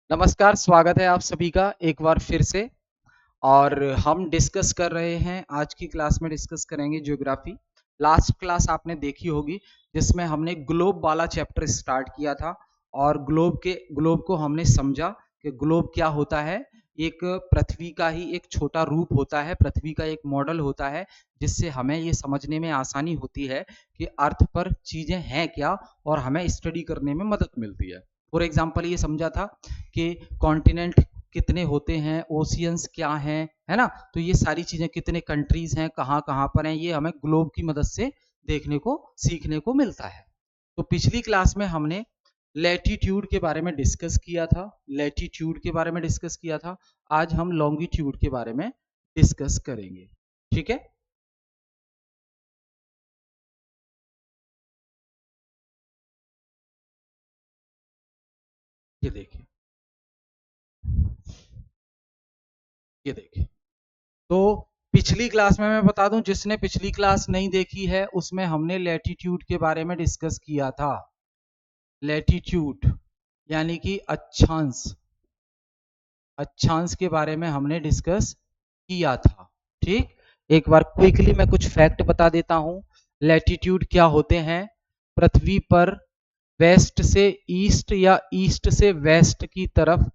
नमस्कार, स्वागत है आप सभी का एक बार फिर से। और हम डिस्कस कर रहे हैं, आज की क्लास में डिस्कस करेंगे ज्योग्राफी। लास्ट क्लास आपने देखी होगी जिसमें हमने ग्लोब वाला चैप्टर स्टार्ट किया था और ग्लोब को हमने समझा कि ग्लोब क्या होता है। एक पृथ्वी का ही एक छोटा रूप होता है, पृथ्वी का एक मॉडल होता है जिससे हमें ये समझने में आसानी होती है कि अर्थ पर चीजें हैं क्या और हमें स्टडी करने में मदद मिलती है। फॉर एग्जाम्पल ये समझा था कि कॉन्टिनेंट कितने होते हैं, ओशियंस क्या हैं, है ना। तो ये सारी चीजें, कितने कंट्रीज हैं, कहाँ कहाँ पर हैं, ये हमें ग्लोब की मदद से देखने को सीखने को मिलता है। तो पिछली क्लास में हमने लैटिट्यूड के बारे में डिस्कस किया था, लैटिट्यूड के बारे में डिस्कस किया था। आज हम लॉन्गिट्यूड के बारे में डिस्कस करेंगे, ठीक है। ये देखिए, ये देखिए। तो पिछली क्लास में मैं बता दूं, जिसने पिछली क्लास नहीं देखी है उसमें हमने लैटिट्यूड के बारे में डिस्कस किया था। लैटिट्यूड यानी कि अक्षांश, अक्षांश के बारे में हमने डिस्कस किया था, ठीक। एक बार क्विकली मैं कुछ फैक्ट बता देता हूं। लैटिट्यूड क्या होते हैं? पृथ्वी पर वेस्ट से ईस्ट या ईस्ट से वेस्ट की तरफ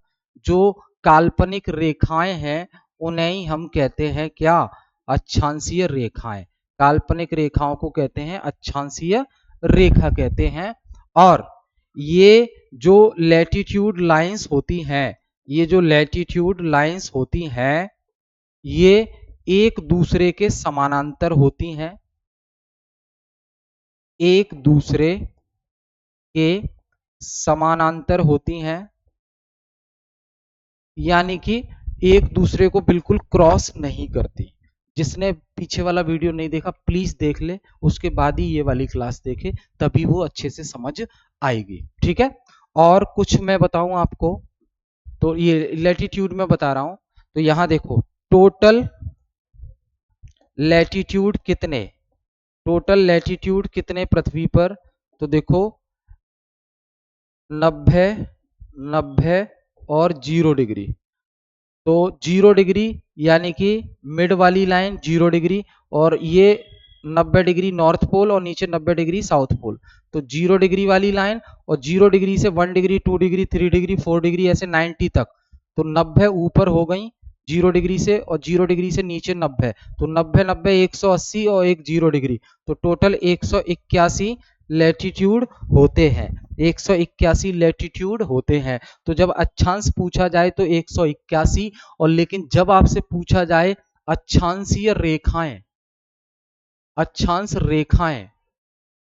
जो काल्पनिक रेखाएं हैं उन्हें ही हम कहते हैं क्या? अक्षांशीय रेखाएं। काल्पनिक रेखाओं को कहते हैं अक्षांशीय रेखा कहते हैं। और ये जो लैटिट्यूड लाइंस होती हैं, ये जो लैटिट्यूड लाइंस होती हैं, ये एक दूसरे के समानांतर होती हैं, एक दूसरे के समानांतर होती हैं, यानी कि एक दूसरे को बिल्कुल क्रॉस नहीं करती। जिसने पीछे वाला वीडियो नहीं देखा प्लीज देख ले, उसके बाद ही ये वाली क्लास देखे, तभी वो अच्छे से समझ आएगी, ठीक है। और कुछ मैं बताऊं आपको, तो ये लैटिट्यूड में बता रहा हूं। तो यहां देखो, टोटल लैटिट्यूड कितने, टोटल लैटिट्यूड कितने पृथ्वी पर? तो देखो, 90, 90 और 0 डिग्री। तो 0 डिग्री यानी कि मिड वाली लाइन 0 डिग्री, और ये 90 डिग्री नॉर्थ पोल और नीचे 90 डिग्री साउथ पोल। तो 0 डिग्री वाली लाइन, और 0 डिग्री से 1 डिग्री, 2 डिग्री, 3 डिग्री, 4 डिग्री, ऐसे 90 तक। तो 90 ऊपर हो गई 0 डिग्री से, और 0 डिग्री से नीचे 90। तो 90 90 180 और एक 0 डिग्री, तो टोटल 181 लैटिट्यूड होते हैं। 181 लैटिट्यूड होते हैं। तो जब अक्षांश पूछा जाए तो 181, और लेकिन जब आपसे पूछा जाए अक्षांशीय रेखाएं, अक्षांश रेखाएं,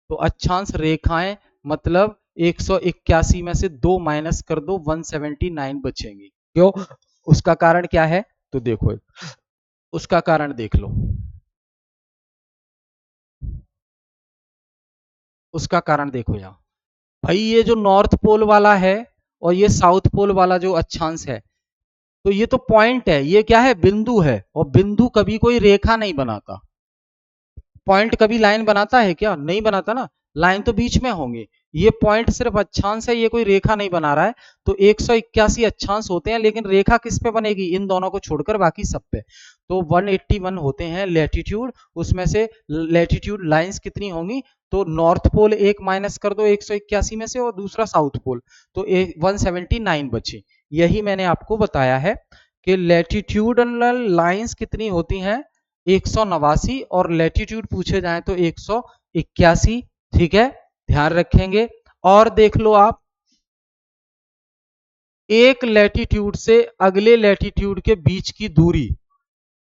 तो अक्षांश रेखाएं मतलब 181 में से 2 माइनस कर दो, 179 बचेंगी। क्यों? उसका कारण क्या है? तो देखो, उसका कारण देख लो, उसका कारण देखो यहां। भाई ये जो नॉर्थ पोल वाला है और ये साउथ पोल वाला जो अक्षांश है, तो ये तो पॉइंट है, ये क्या है? बिंदु है। और बिंदु कभी कोई रेखा नहीं बनाता। पॉइंट कभी लाइन बनाता है क्या? नहीं बनाता ना। लाइन तो बीच में होंगे। ये पॉइंट सिर्फ अक्षांश है, ये कोई रेखा नहीं बना रहा है। तो 181 अक्षांश होते हैं, लेकिन रेखा किस पे बनेगी? इन दोनों को छोड़कर बाकी सब पे। तो 181 होते हैं लैटिट्यूड। उसमें से लैटिट्यूड लाइंस कितनी होंगी? तो नॉर्थ पोल एक माइनस कर दो 181 में से, और दूसरा साउथ पोल, तो 179 बची। यही मैंने आपको बताया है कि लैटिट्यूडनल लाइंस कितनी होती हैं? 189, और लैटिट्यूड पूछे जाए तो 181, ठीक है, ध्यान रखेंगे। और देख लो आप, एक लैटिट्यूड से अगले लैटिट्यूड के बीच की दूरी,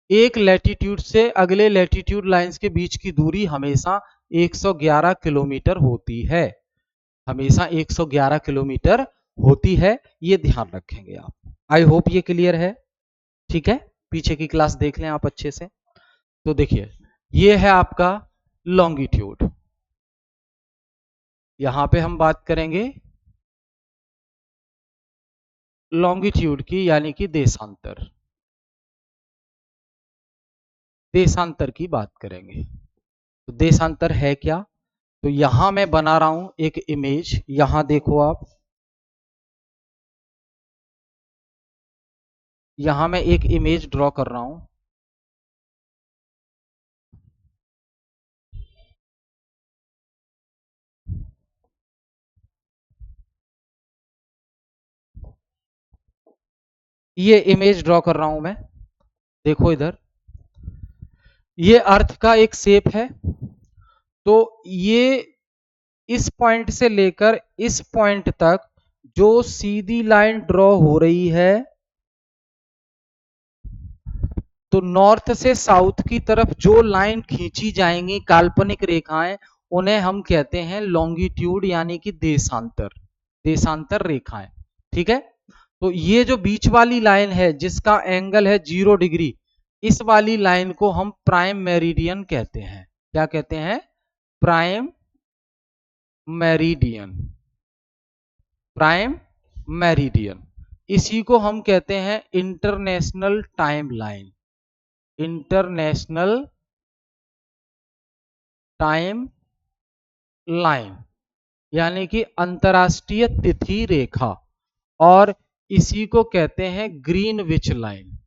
एक लैटिट्यूड से अगले लैटिट्यूड लाइंस के बीच की दूरी हमेशा 111 किलोमीटर होती है, हमेशा 111 किलोमीटर होती है। ये ध्यान रखेंगे आप। आई होप ये क्लियर है, ठीक है। पीछे की क्लास देख लें आप अच्छे से। तो देखिए, ये है आपका लॉन्गिट्यूड। यहां पे हम बात करेंगे लॉन्गिट्यूड की, यानी कि देशांतर, देशांतर की बात करेंगे। तो देशांतर है क्या? तो यहां मैं बना रहा हूं एक इमेज, यहां देखो आप, यहां मैं एक इमेज ड्रॉ कर रहा हूं। ये इमेज ड्रॉ कर रहा हूं मैं, देखो इधर, ये अर्थ का एक शेप है। तो ये इस पॉइंट से लेकर इस पॉइंट तक जो सीधी लाइन ड्रॉ हो रही है, तो नॉर्थ से साउथ की तरफ जो लाइन खींची जाएंगी काल्पनिक रेखाएं, उन्हें हम कहते हैं लॉन्गिट्यूड यानी कि देशांतर, देशांतर रेखाएं। ठीक है। तो ये जो बीच वाली लाइन है जिसका एंगल है 0 डिग्री, इस वाली लाइन को हम प्राइम मेरिडियन कहते हैं। क्या कहते हैं? Prime meridian, prime meridian. इसी को हम कहते हैं international time line, international time line यानी कि अंतरराष्ट्रीय तिथि रेखा। और इसी को कहते हैं ग्रीनविच लाइन,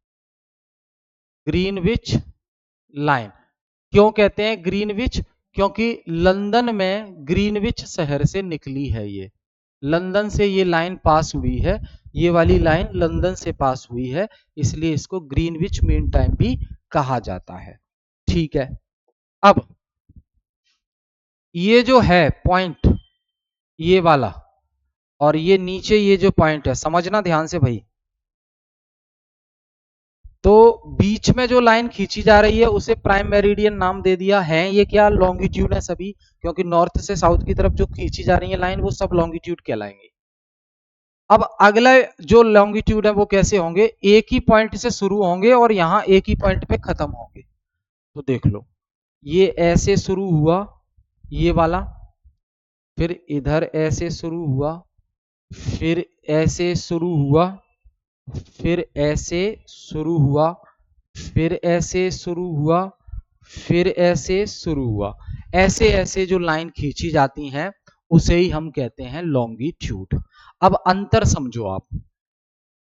ग्रीनविच लाइन। क्यों कहते हैं ग्रीनविच? क्योंकि लंदन में ग्रीनविच शहर से निकली है ये, लंदन से ये लाइन पास हुई है, ये वाली लाइन लंदन से पास हुई है, इसलिए इसको ग्रीनविच मीन टाइम भी कहा जाता है। ठीक है। अब ये जो है पॉइंट, ये वाला, और ये नीचे ये जो पॉइंट है, समझना ध्यान से भाई। तो बीच में जो लाइन खींची जा रही है उसे प्राइम मेरिडियन नाम दे दिया है। ये क्या? लॉन्गिट्यूड है सभी, क्योंकि नॉर्थ से साउथ की तरफ जो खींची जा रही है लाइन वो सब लॉन्गिट्यूड कहलाएंगे। अब अगला जो लॉन्गिट्यूड है वो कैसे होंगे? एक ही पॉइंट से शुरू होंगे और यहां एक ही पॉइंट पे खत्म होंगे। तो देख लो, ये ऐसे शुरू हुआ ये वाला, फिर इधर ऐसे शुरू हुआ, फिर ऐसे शुरू हुआ, फिर ऐसे शुरू हुआ, फिर ऐसे शुरू हुआ, फिर ऐसे शुरू हुआ। ऐसे ऐसे जो लाइन खींची जाती हैं उसे ही हम कहते हैं लॉन्गिट्यूड। अब अंतर समझो आप।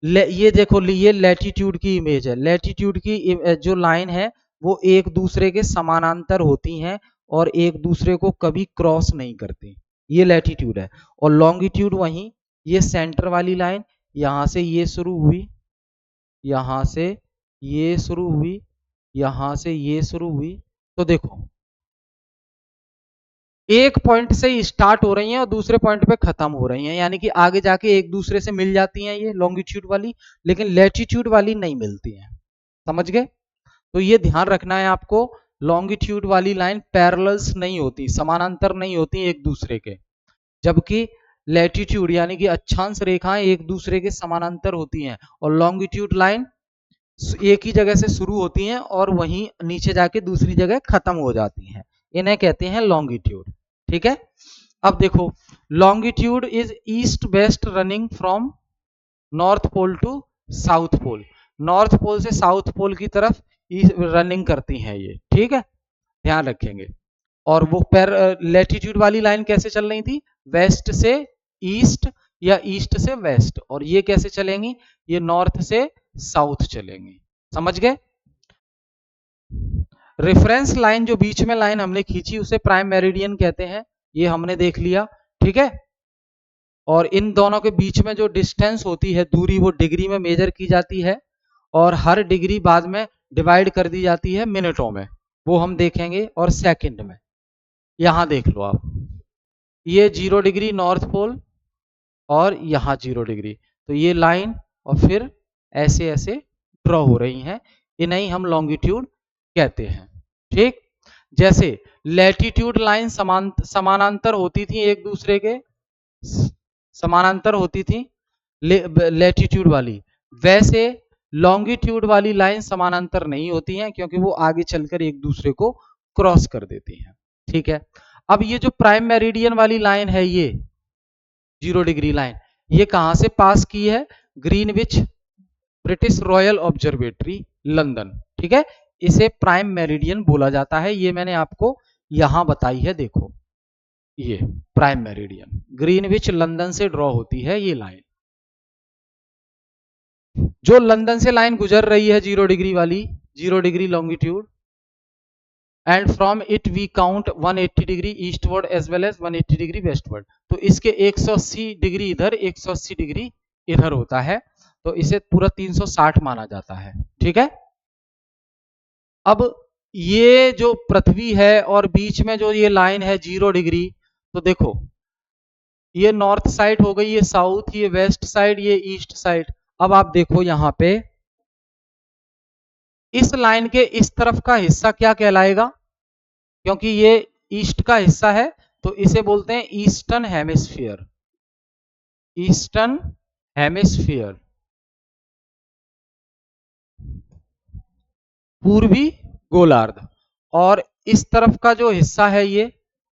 ये देखो, ये लैटिट्यूड की इमेज है। लैटिट्यूड की जो लाइन है वो एक दूसरे के समानांतर होती हैं और एक दूसरे को कभी क्रॉस नहीं करती, ये लैटिट्यूड है। और लॉन्गिट्यूड वही, ये सेंटर वाली लाइन यहां से ये शुरू हुई, यहां से ये शुरू हुई, यहां से ये शुरू हुई। तो देखो, एक पॉइंट से ही स्टार्ट हो रही हैं और दूसरे पॉइंट पे खत्म हो रही हैं, यानी कि आगे जाके एक दूसरे से मिल जाती हैं ये लॉन्गिट्यूड वाली, लेकिन लैटिट्यूड वाली नहीं मिलती हैं। समझ गए? तो ये ध्यान रखना है आपको, लॉन्गिट्यूड वाली लाइन पैरेलल्स नहीं होती, समानांतर नहीं होती एक दूसरे के, जबकि लैटिट्यूड यानी कि अक्षांश रेखाएं एक दूसरे के समानांतर होती हैं, और लॉन्गिट्यूड लाइन एक ही जगह से शुरू होती हैं और वहीं नीचे जाके दूसरी जगह खत्म हो जाती हैं। इन्हें कहते हैं लॉन्गिट्यूड। ठीक है। अब देखो, longitude is east west running from north pole to south pole, north pole से साउथ पोल की तरफ रनिंग करती हैं ये। ठीक है, ध्यान रखेंगे। और वो लैटिट्यूड वाली लाइन कैसे चल रही थी? वेस्ट से ईस्ट या ईस्ट से वेस्ट। और ये कैसे चलेंगी? ये नॉर्थ से साउथ चलेंगी। समझ गए? रेफरेंस लाइन, जो बीच में लाइन हमने खींची उसे प्राइम मेरिडियन कहते हैं, ये हमने देख लिया। ठीक है। और इन दोनों के बीच में जो डिस्टेंस होती है, दूरी, वो डिग्री में मेजर की जाती है और हर डिग्री बाद में डिवाइड कर दी जाती है मिनटों में, वो हम देखेंगे, और सेकंड में। यहां देख लो आप, ये 0 डिग्री नॉर्थ पोल और यहां 0 डिग्री, तो ये लाइन और फिर ऐसे ऐसे ड्रॉ हो रही हैं, इन्हें हम लॉन्गिट्यूड कहते हैं। ठीक। जैसे लैटिट्यूड लाइन समानांतर होती थी एक दूसरे के, समानांतर होती थी लैटिट्यूड वाली, वैसे लॉन्गिट्यूड वाली लाइन समानांतर नहीं होती हैं, क्योंकि वो आगे चलकर एक दूसरे को क्रॉस कर देती हैं। ठीक है। अब ये जो प्राइम मेरिडियन वाली लाइन है, ये 0 डिग्री लाइन, ये कहां से पास की है? Greenwich British royal observatory London. ठीक है। इसे प्राइम मेरिडियन बोला जाता है, ये मैंने आपको यहां बताई है। देखो, ये प्राइम मेरिडियन ग्रीनविच लंदन से ड्रॉ होती है ये लाइन। जो लंदन से लाइन गुजर रही है 0 डिग्री वाली, 0 degree longitude, and from it we count 180 degree eastward as well as 180 degree westward. तो इसके 180 डिग्री इधर, 180 डिग्री इधर होता है, तो इसे पूरा 360 माना जाता है। ठीक है। अब ये जो पृथ्वी है और बीच में जो ये लाइन है 0 डिग्री, तो देखो ये नॉर्थ साइड हो गई, ये साउथ, ये वेस्ट साइड, ये ईस्ट साइड। अब आप देखो यहां पे इस लाइन के इस तरफ का हिस्सा क्या कहलाएगा, क्योंकि ये ईस्ट का हिस्सा है तो इसे बोलते हैं ईस्टर्न हेमिस्फीयर। ईस्टर्न हेमिस्फीयर, पूर्वी गोलार्ध। और इस तरफ का जो हिस्सा है ये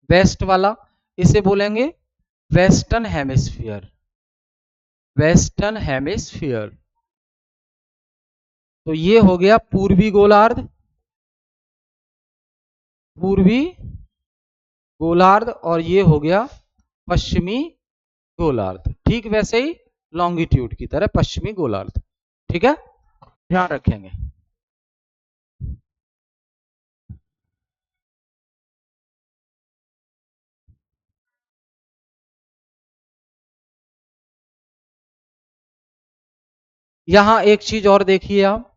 वेस्ट वाला, इसे बोलेंगे वेस्टर्न हेमिस्फीयर। वेस्टर्न हेमिस्फीयर, तो ये हो गया पूर्वी गोलार्ध, पूर्वी गोलार्ध, और ये हो गया पश्चिमी गोलार्ध। ठीक वैसे ही लॉन्गिट्यूड की तरह पश्चिमी गोलार्ध। ठीक है, ध्यान रखेंगे। यहां एक चीज और देखिए आप,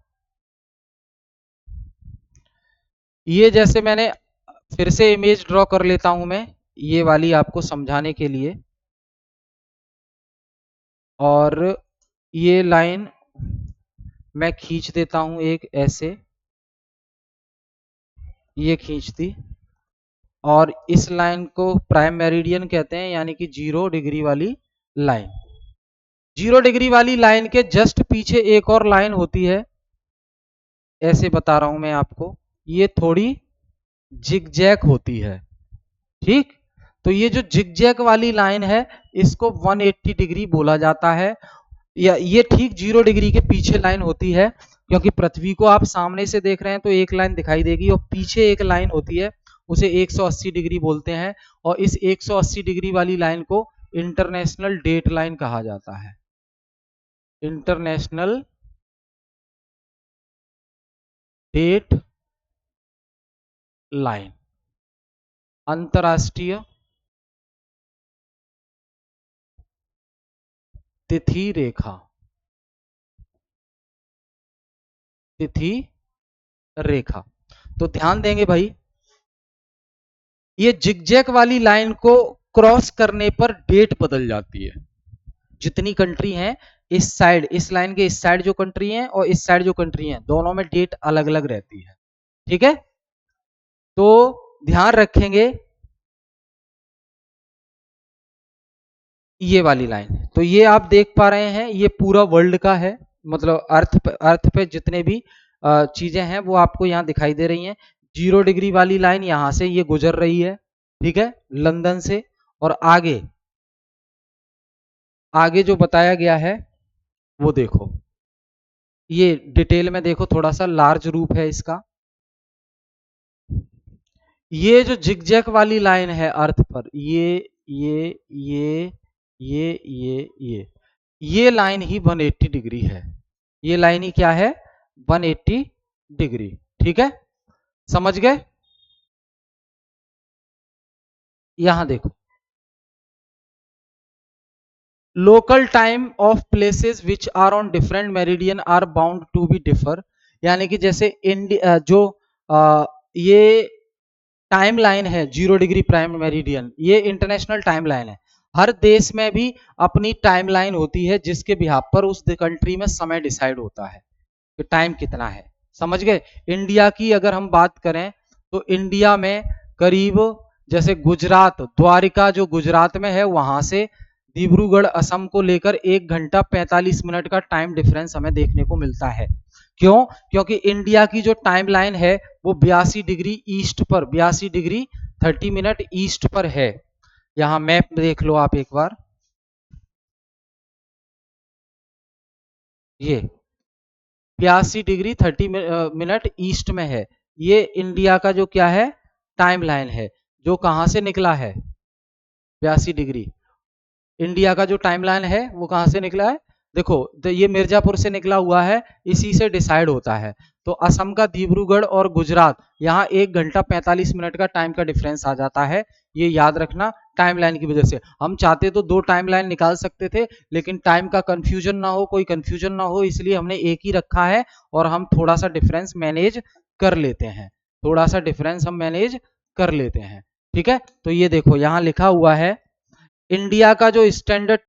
ये जैसे मैंने फिर से इमेज ड्रॉ कर लेता हूं मैं ये वाली आपको समझाने के लिए, और ये लाइन मैं खींच देता हूं एक ऐसे, ये खींच दी, और इस लाइन को प्राइम मेरिडियन कहते हैं, यानी कि 0 डिग्री वाली लाइन। 0 डिग्री वाली लाइन के जस्ट पीछे एक और लाइन होती है, ऐसे बता रहा हूं मैं आपको, ये थोड़ी जिगजैग होती है। ठीक, तो ये जो जिगजैग वाली लाइन है इसको 180 डिग्री बोला जाता है, या ये ठीक 0 डिग्री के पीछे लाइन होती है, क्योंकि पृथ्वी को आप सामने से देख रहे हैं तो एक लाइन दिखाई देगी, और पीछे एक लाइन होती है उसे 180 डिग्री बोलते हैं, और इस 180 डिग्री वाली लाइन को इंटरनेशनल डेट लाइन कहा जाता है। इंटरनेशनल डेट लाइन, अंतरराष्ट्रीय तिथि रेखा, तिथि रेखा। तो ध्यान देंगे भाई, ये जिगजैग वाली लाइन को क्रॉस करने पर डेट बदल जाती है। जितनी कंट्री हैं इस साइड, इस लाइन के इस साइड जो कंट्री हैं और इस साइड जो कंट्री हैं, दोनों में डेट अलग अलग रहती है। ठीक है, तो ध्यान रखेंगे ये वाली लाइन। तो ये आप देख पा रहे हैं ये पूरा वर्ल्ड का है, मतलब अर्थ पे जितने भी चीजें हैं वो आपको यहाँ दिखाई दे रही हैं। 0 डिग्री वाली लाइन यहां से ये गुजर रही है, ठीक है, लंदन से, और आगे आगे जो बताया गया है वो देखो, ये डिटेल में देखो, थोड़ा सा लार्ज रूप है इसका। ये जो जिगजैग वाली लाइन है अर्थ पर, ये लाइन ही 180 डिग्री है। ये लाइन ही क्या है, 180 डिग्री। ठीक है, समझ गए। यहां देखो, local time of places which are on different meridian are bound to be differ, यानी कि जैसे इंडिया जो ये टाइम लाइन है 0 डिग्री प्राइम मेरिडियन, ये इंटरनेशनल टाइम लाइन है। हर देश में भी अपनी टाइम लाइन होती है जिसके बिहाफ पर उस कंट्री में समय डिसाइड होता है कि टाइम कितना है। समझ गए। इंडिया की अगर हम बात करें तो इंडिया में करीब, जैसे गुजरात, द्वारिका जो गुजरात में है, वहां से डिब्रूगढ़ असम को लेकर 1 घंटा 45 मिनट का टाइम डिफरेंस हमें देखने को मिलता है। क्यों? क्योंकि इंडिया की जो टाइम लाइन है वो 82 डिग्री ईस्ट पर, 82 डिग्री 30 मिनट ईस्ट पर है। यहां मैप देख लो आप एक बार, ये 82 डिग्री 30 मिनट ईस्ट में है। ये इंडिया का जो क्या है, टाइम लाइन है, जो कहां से निकला है, 82 डिग्री। इंडिया का जो टाइम लाइन है वो कहां से निकला है, देखो तो ये मिर्जापुर से निकला हुआ है, इसी से डिसाइड होता है। तो असम का डिब्रूगढ़ और गुजरात, यहाँ 1 घंटा 45 मिनट का टाइम का डिफरेंस आ जाता है। ये याद रखना टाइमलाइन की वजह से। हम चाहते तो 2 टाइमलाइन निकाल सकते थे, लेकिन टाइम का कंफ्यूजन ना हो, कोई कंफ्यूजन ना हो, इसलिए हमने एक ही रखा है और हम थोड़ा सा डिफरेंस मैनेज कर लेते हैं। थोड़ा सा डिफरेंस हम मैनेज कर लेते हैं। ठीक है, तो ये देखो यहाँ लिखा हुआ है इंडिया का जो स्टैंडर्ड